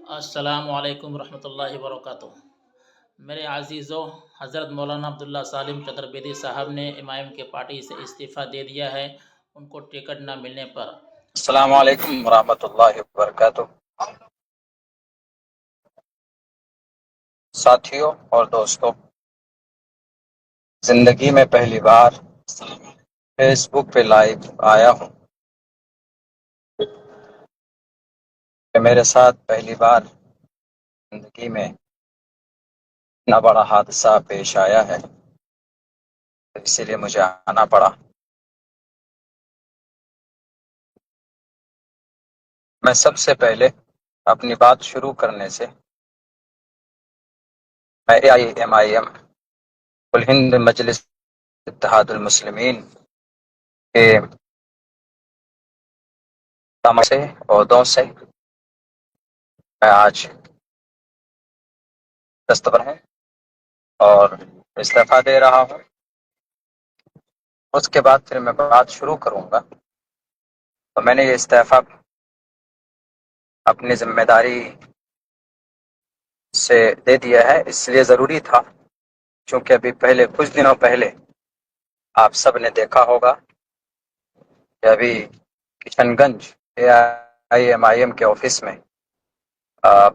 السلام علیکم ورحمۃ اللہ وبرکاتہ۔ میرے عزیزوں، حضرت مولانا عبداللہ سالم چتر بیدی صاحب نے امائم کے پارٹی سے استعفیٰ دے دیا ہے ان کو ٹکٹ نہ ملنے پر۔ السلام علیکم ورحمۃ اللہ وبرکاتہ۔ ساتھیوں اور دوستوں، زندگی میں پہلی بار فیس بک پہ لائیو آیا ہوں کہ میرے ساتھ پہلی بار زندگی میں اتنا بڑا حادثہ پیش آیا ہے، اسی لیے مجھے آنا پڑا۔ میں سب سے پہلے اپنی بات شروع کرنے سے میں AIMIM کل ہند مجلس اتحاد المسلمین کے تمام سے عہدوں سے میں آج دستبر ہوں اور استعفیٰ دے رہا ہوں۔ اس کے بعد پھر میں بات شروع کروں گا۔ تو میں نے یہ استعفیٰ اپنی ذمہ داری سے دے دیا ہے، اس لیے ضروری تھا چونکہ ابھی کچھ دنوں پہلے آپ سب نے دیکھا ہوگا کہ ابھی کشن گنج AIMIM کے آفس میں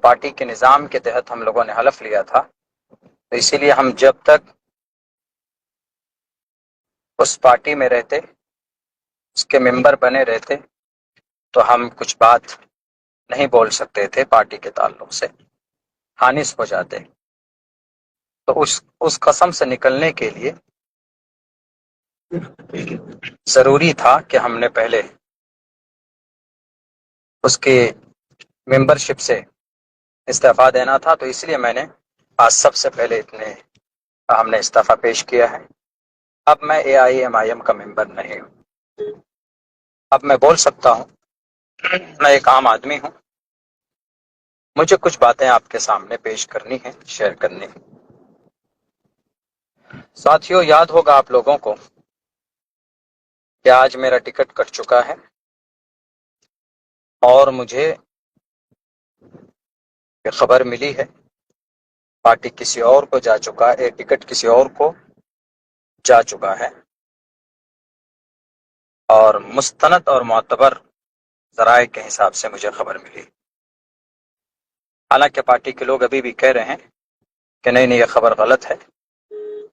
پارٹی کے نظام کے تحت ہم لوگوں نے حلف لیا تھا، تو اسی لیے ہم جب تک اس پارٹی میں رہتے، اس کے ممبر بنے رہتے، تو ہم کچھ بات نہیں بول سکتے تھے پارٹی کے تعلق سے، خانص ہو جاتے۔ تو اس قسم سے نکلنے کے لیے ضروری تھا کہ ہم نے پہلے اس کی ممبرشپ سے استعفیٰ دینا تھا، تو اس لیے میں نے آج سب سے پہلے ہم نے استعفیٰ پیش کیا ہے۔ اب میں AIMIM کا ممبر نہیں ہوں، اب میں بول سکتا ہوں، میں ایک عام آدمی ہوں، مجھے کچھ باتیں آپ کے سامنے پیش کرنی ہیں، شیئر کرنی ہیں۔ ساتھیوں، یاد ہوگا آپ لوگوں کو کہ آج میرا ٹکٹ کٹ چکا ہے اور مجھے یہ خبر ملی ہے پارٹی کسی اور کو جا چکا ہے، ٹکٹ کسی اور کو جا چکا ہے، اور مستند اور معتبر ذرائع کے حساب سے مجھے خبر ملی۔ حالانکہ پارٹی کے لوگ ابھی بھی کہہ رہے ہیں کہ نہیں یہ خبر غلط ہے،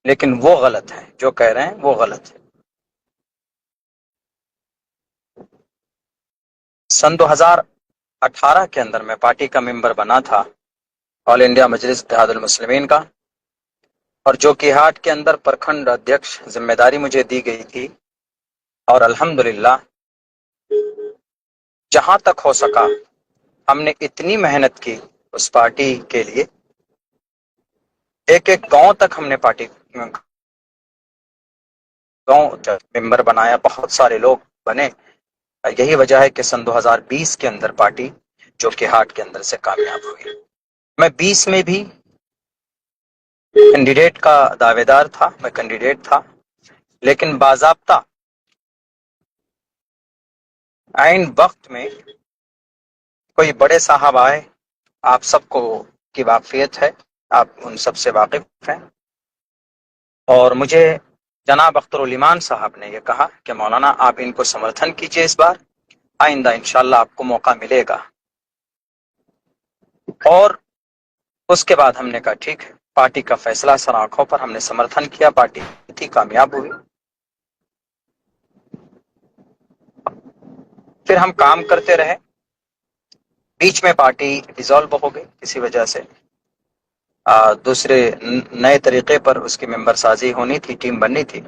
لیکن وہ غلط ہے، جو کہہ رہے ہیں وہ غلط ہے۔ سن 2018 کے اندر میں پارٹی کا ممبر بنا تھا، آل انڈیا مجلس اتحاد المسلمین کا، اور جو کہ ہاٹ کے اندر پرکھنڈ ادھیکش ذمہ داری مجھے دی گئی تھی، اور الحمدللہ جہاں تک ہو سکا ہم نے اتنی محنت کی اس پارٹی کے لیے، ایک گاؤں تک ہم نے پارٹی گاؤں ممبر بنایا، بہت سارے لوگ بنے۔ یہی وجہ ہے کہ سن 2020 کے اندر پارٹی جو کہ ہاٹ کے اندر سے کامیاب ہوئی۔ میں 20 میں بھی کینڈیڈیٹ کا دعوے دار تھا، میں کینڈیڈیٹ تھا، لیکن باضابطہ عین وقت میں کوئی بڑے صاحب آئے، آپ سب کو کی واقفیت ہے، آپ ان سب سے واقف ہیں، اور مجھے جناب اختر الایمان صاحب نے یہ کہا کہ مولانا آپ ان کو سمرتھن کیجئے، اس بار آئندہ انشاءاللہ آپ کو موقع ملے گا۔ اور اس کے بعد ہم نے کہا ٹھیک ہے، پارٹی کا فیصلہ سر آنکھوں پر، ہم نے سمرتھن کیا، پارٹی تھی کامیاب ہوئی۔ پھر ہم کام کرتے رہے، بیچ میں پارٹی ڈیزالو ہو گئی کسی وجہ سے، دوسرے نئے طریقے پر اس کی ممبر سازی ہونی تھی، ٹیم بننی تھی۔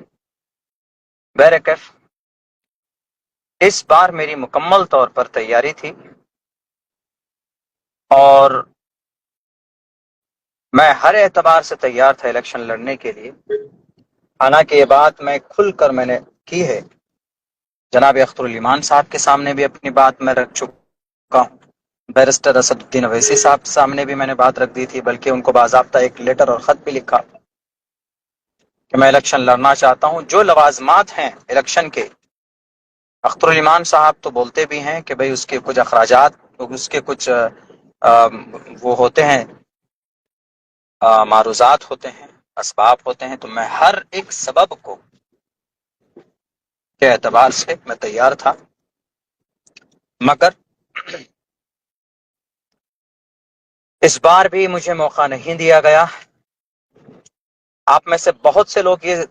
بہرکیف اس بار میری مکمل طور پر تیاری تھی، اور میں ہر اعتبار سے تیار تھا الیکشن لڑنے کے لیے۔ حالانکہ یہ بات میں نے کی ہے، جناب اختر الایمان صاحب کے سامنے بھی اپنی بات میں رکھ چکا ہوں، بیرسٹر اسد الدین اویسی صاحب کے سامنے بھی میں نے بات رکھ دی تھی، بلکہ ان کو باضابطہ ایک لیٹر اور خط بھی لکھا کہ میں الیکشن لڑنا چاہتا ہوں۔ جو لوازمات ہیں الیکشن کے، اختر الایمان صاحب تو بولتے بھی ہیں کہ بھئی اس کے کچھ اخراجات، اس کے کچھ وہ ہوتے ہیں معروضات ہوتے ہیں، اسباب ہوتے ہیں، تو میں ہر ایک سبب کو کے اعتبار سے میں تیار تھا، مگر اس بار بھی مجھے موقع نہیں دیا گیا۔ آپ میں سے بہت سے لوگ یہ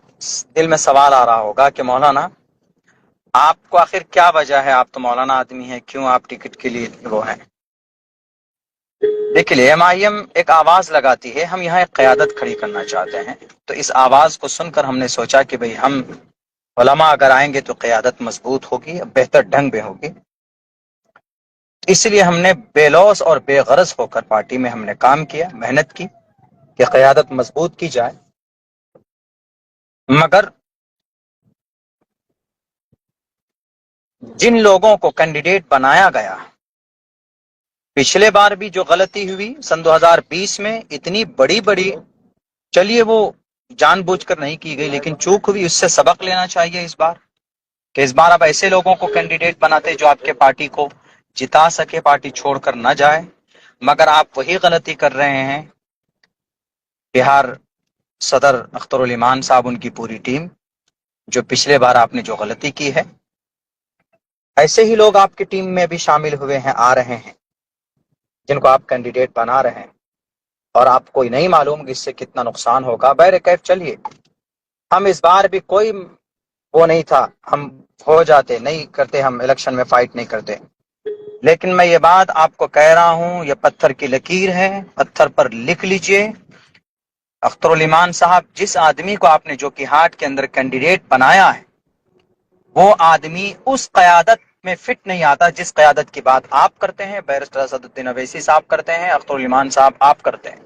دل میں سوال آ رہا ہوگا کہ مولانا آپ کو آخر کیا وجہ ہے، آپ تو مولانا آدمی ہیں، کیوں آپ ٹکٹ کے لیے وہ ہیں؟ دیکھیے ایم آئی ایم ایک آواز لگاتی ہے، ہم یہاں ایک قیادت کھڑی کرنا چاہتے ہیں، تو اس آواز کو سن کر ہم نے سوچا کہ بھئی ہم علماء اگر آئیں گے تو قیادت مضبوط ہوگی، بہتر ڈھنگ میں ہوگی، اس لیے ہم نے بے لوث اور بے غرض ہو کر پارٹی میں ہم نے کام کیا، محنت کی کہ قیادت مضبوط کی جائے۔ مگر جن لوگوں کو کینڈیڈیٹ بنایا گیا، پچھلے بار بھی جو غلطی ہوئی سن 2020 میں اتنی بڑی چلیے وہ جان بوجھ کر نہیں کی گئی، لیکن چوک ہوئی، اس سے سبق لینا چاہیے اس بار، کہ اس بار آپ ایسے لوگوں کو کینڈیڈیٹ بناتے جو آپ کے پارٹی کو جتا سکے، پارٹی چھوڑ کر نہ جائے، مگر آپ وہی غلطی کر رہے ہیں۔ بہار صدر اختر الایمان صاحب، ان کی پوری ٹیم، جو پچھلے بار آپ نے جو غلطی کی ہے، ایسے ہی لوگ آپ کی ٹیم میں بھی شامل ہوئے ہیں، آ رہے ہیں، جن کو آپ کینڈیڈیٹ بنا رہے ہیں، اور آپ کو نہیں معلوم کہ اس سے کتنا نقصان ہوگا۔ بہرکیف چلیے، ہم اس بار بھی کوئی وہ نہیں تھا، ہم ہو جاتے، نہیں کرتے، ہم الیکشن میں فائٹ نہیں کرتے، لیکن میں یہ بات آپ کو کہہ رہا ہوں، یہ پتھر کی لکیر ہے، پتھر پر لکھ لیجئے۔ اختر الایمان صاحب، جس آدمی کو آپ نے جو کہ ہاٹ کے اندر کینڈیڈیٹ بنایا ہے، وہ آدمی اس قیادت میں فٹ نہیں آتا جس قیادت کی بات آپ کرتے ہیں، بیرسٹر اسد الدین اویسی صاحب کرتے ہیں، اختر الایمان صاحب آپ کرتے ہیں،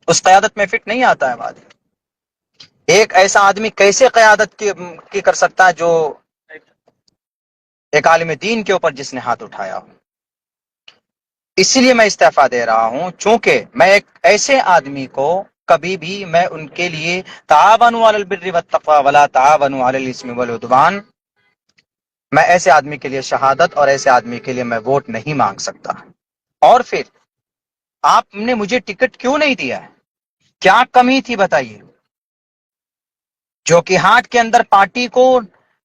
اس قیادت میں فٹ نہیں آتا ہے بات۔ ایک ایسا آدمی کیسے قیادت کی کر سکتا ہے جو ایک عالم دین کے اوپر جس نے ہاتھ اٹھایا ہو؟ اسی لیے میں استعفیٰ دے رہا ہوں، چونکہ میں ایک ایسے آدمی کو کبھی بھی میں ان کے لیے تعاونوا علی البر والتقوی ولا تعاونوا علی الاثم والعدوان، میں ایسے آدمی کے لیے شہادت اور ایسے آدمی کے لیے میں ووٹ نہیں مانگ سکتا۔ اور پھر آپ نے مجھے ٹکٹ کیوں نہیں دیا ہے؟ کیا کمی تھی بتائیے؟ جو کہ ہاٹ کے اندر پارٹی کو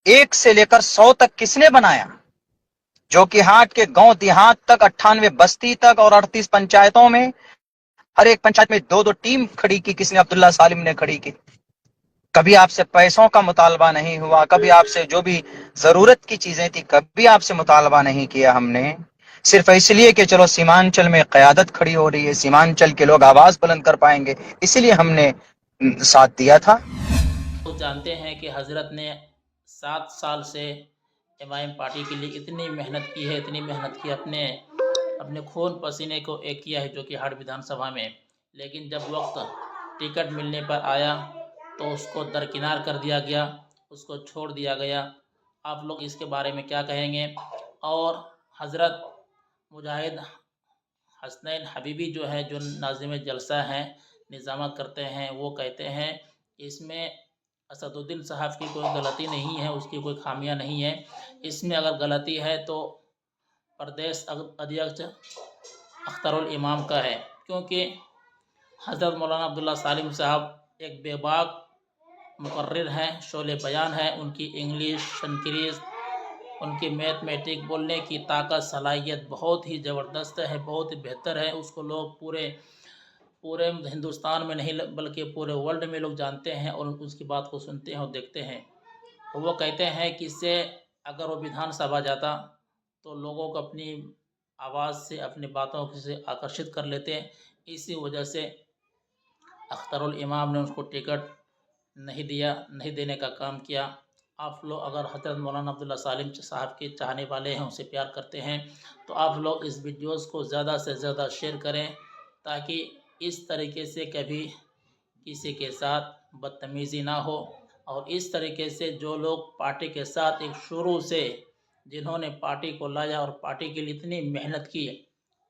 1 سے لے کر 100 تک کس نے بنایا؟ جو کہ ہاٹ کے گاؤں دیہات تک، 98 بستی تک اور 38 پنچایتوں میں، ہر ایک پنچایت میں 2 ٹیم کھڑی کی کس نے؟ عبداللہ سالم نے کھڑی کی۔ کبھی آپ سے پیسوں کا مطالبہ نہیں ہوا، کبھی آپ سے جو بھی ضرورت کی چیزیں تھی کبھی آپ سے مطالبہ نہیں کیا ہم نے، صرف اس لیے کہ چلو سیمانچل میں قیادت کھڑی ہو رہی ہے، سیمانچل کے لوگ آواز بلند کر پائیں گے، اسی لیے ہم نے ساتھ دیا تھا۔ تو جانتے ہیں کہ حضرت نے 7 سال سے امائم پارٹی کے لیے اتنی محنت کی ہے، اتنی محنت کی، اپنے خون پسینے کو ایک کیا ہے، جو کہ ہاٹ ودھان سبھا میں، لیکن جب وقت ٹکٹ ملنے پر آیا تو اس کو درکنار کر دیا گیا، اس کو چھوڑ دیا گیا۔ آپ لوگ اس کے بارے میں کیا کہیں گے؟ اور حضرت مجاہد حسنین حبیبی جو ہے، جو ناظم جلسہ ہیں، نظامت کرتے ہیں، وہ کہتے ہیں اس میں اسد الدین صاحب کی کوئی غلطی نہیں ہے، اس کی کوئی خامیاں نہیں ہے، اس میں اگر غلطی ہے تو پردیش ادھیکش اختر الامام کا ہے، کیونکہ حضرت مولانا عبداللہ سالم صاحب ایک بے باک مقرر ہیں، شعلہ بیان ہیں، ان کی انگلش، شنکریز، ان کی میتھمیٹک، بولنے کی طاقت، صلاحیت بہت ہی زبردست ہے، بہت ہی بہتر ہے، اس کو لوگ پورے ہندوستان میں نہیں بلکہ پورے ورلڈ میں لوگ جانتے ہیں اور اس کی بات کو سنتے ہیں اور دیکھتے ہیں۔ وہ کہتے ہیں کہ اس سے اگر وہ ودھان سبھا جاتا تو لوگوں کو اپنی آواز سے، اپنی باتوں سے آکرشت کر لیتے، اسی وجہ سے اختر الامام نے اس کو ٹکٹ نہیں دیا، نہیں دینے کا کام کیا۔ آپ لوگ اگر حضرت مولانا عبداللہ سالم صاحب کے چاہنے والے ہیں، اسے پیار کرتے ہیں، تو آپ لوگ اس ویڈیوز کو زیادہ سے زیادہ شیئر کریں، تاکہ اس طریقے سے کبھی کسی کے ساتھ بدتمیزی نہ ہو، اور اس طریقے سے جو لوگ پارٹی کے ساتھ ایک شروع سے، جنہوں نے پارٹی کو لایا اور پارٹی کے لیے اتنی محنت کی،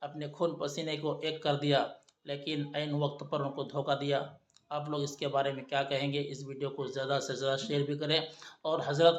اپنے خون پسینے کو ایک کر دیا، لیکن عین وقت پر ان کو دھوکہ دیا۔ آپ لوگ اس کے بارے میں کیا کہیں گے؟ اس ویڈیو کو زیادہ سے زیادہ شیئر بھی کریں، اور حضرت